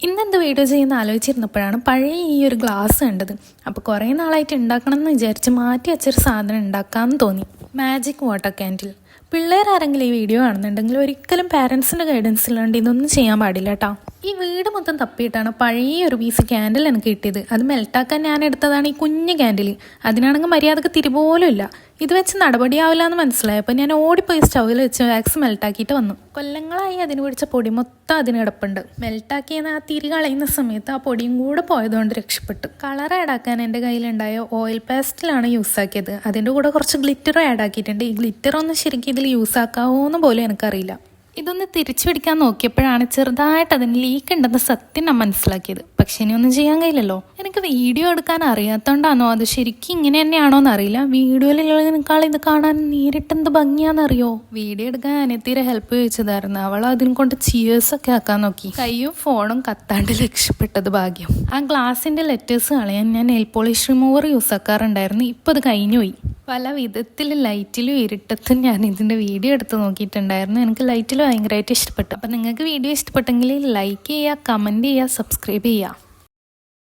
ഇന്നെന്ത് video ചെയ്യുന്ന ആലോചിച്ചിരുന്നപ്പോഴാണ് പഴയ ഈ ഒരു ഗ്ലാസ് കണ്ടത്. അപ്പോൾ കുറേ നാളായിട്ട് ഉണ്ടാക്കണം എന്ന് വിചാരിച്ച് മാറ്റി വെച്ചൊരു സാധനം ഉണ്ടാക്കാമെന്ന് തോന്നി. Magic water candle. പിള്ളേരാരെങ്കിലും ഈ വീഡിയോ കാണുന്നുണ്ടെങ്കിൽ ഒരിക്കലും പാരൻസിൻ്റെ ഗൈഡൻസ് ഇല്ലാണ്ട് ഇതൊന്നും ചെയ്യാൻ പാടില്ല കേട്ടോ. ഈ വീട് മൊത്തം തപ്പിയിട്ടാണ് പഴയ ഒരു പീസ് ക്യാൻഡിൽ എനിക്ക് കിട്ടിയത്. അത് മെൽട്ടാക്കാൻ ഞാൻ എടുത്തതാണ് ഈ കുഞ്ഞ് ക്യാൻഡിൽ. അതിനാണെങ്കിൽ മര്യാദക്ക് തിരിപോലും ഇല്ല. ഇത് വെച്ച് നടപടിയാവില്ല എന്ന് മനസ്സിലായപ്പോൾ ഞാൻ ഓടിപ്പോയി സ്റ്റൗവിൽ വെച്ച് വാക്സ് മെൽട്ടാക്കിയിട്ട് വന്നു. കൊല്ലങ്ങളായി അതിന് പിടിച്ച പൊടി മൊത്തം അതിന് കിടപ്പുണ്ട്. മെൽട്ടാക്കിയെന്ന് ആ തിരി കളയുന്ന സമയത്ത് ആ പൊടിയും കൂടെ പോയതുകൊണ്ട് രക്ഷപ്പെട്ടു. കളർ ആഡാക്കാൻ എൻ്റെ കയ്യിലുണ്ടായ ഓയിൽ പേസ്റ്റിലാണ് യൂസ് ആക്കിയത്. അതിൻ്റെ കൂടെ കുറച്ച് ഗ്ലിറ്ററും ആഡ് ആക്കിയിട്ടുണ്ട്. ഈ ഗ്ലിറ്റർ ഒന്ന് ശരിക്കും ഇതിൽ യൂസ് ആക്കാവോന്ന് പോലും എനിക്കറിയില്ല. ഇതൊന്ന് തിരിച്ചു പിടിക്കാൻ നോക്കിയപ്പോഴാണ് ചെറുതായിട്ട് അതിന് ലീക്ക് ഉണ്ടെന്ന് സത്യം ഞാൻ മനസ്സിലാക്കിയത്. പക്ഷെ ഇനിയൊന്നും ചെയ്യാൻ കഴിയില്ലല്ലോ. എനിക്ക് വീഡിയോ എടുക്കാൻ അറിയാത്തതുകൊണ്ടാണോ അത് ശരിക്കും ഇങ്ങനെ തന്നെയാണോ എന്നറിയില്ല. വീഡിയോയിലുള്ളതിനേക്കാൾ ഇത് കാണാൻ നേരിട്ടെന്ത് ഭംഗിയാണെന്നറിയോ. വീഡിയോ എടുക്കാൻ അനിയത്തിയുടെ ഹെൽപ്പ് ചോദിച്ചതായിരുന്നു. അവൾ അതിനെ കൊണ്ട് ചിയേഴ്സൊക്കെ ആക്കാൻ നോക്കി. കയ്യും ഫോണും കത്താണ്ട് രക്ഷപ്പെട്ടത് ഭാഗ്യം. ആ ഗ്ലാസിൻ്റെ ലെറ്റേഴ്സ് കളയാൻ ഞാൻ നെയിൽ പോളിഷ് റിമൂവർ യൂസ് ആക്കാറുണ്ടായിരുന്നു. ഇപ്പോൾ അത് കഴിഞ്ഞുപോയി. പല വിധത്തിൽ ലൈറ്റിലും ഇരുട്ടത്തും ഞാൻ ഇതിൻ്റെ വീഡിയോ എടുത്ത് നോക്കിയിട്ടുണ്ടായിരുന്നു. എനിക്ക് ലൈറ്റിൽ ഭയങ്കരമായിട്ട് ഇഷ്ടപ്പെട്ടു. അപ്പം നിങ്ങൾക്ക് വീഡിയോ ഇഷ്ടപ്പെട്ടെങ്കിൽ ലൈക്ക് ചെയ്യുക, കമൻറ്റ് ചെയ്യുക, സബ്സ്ക്രൈബ് ചെയ്യുക.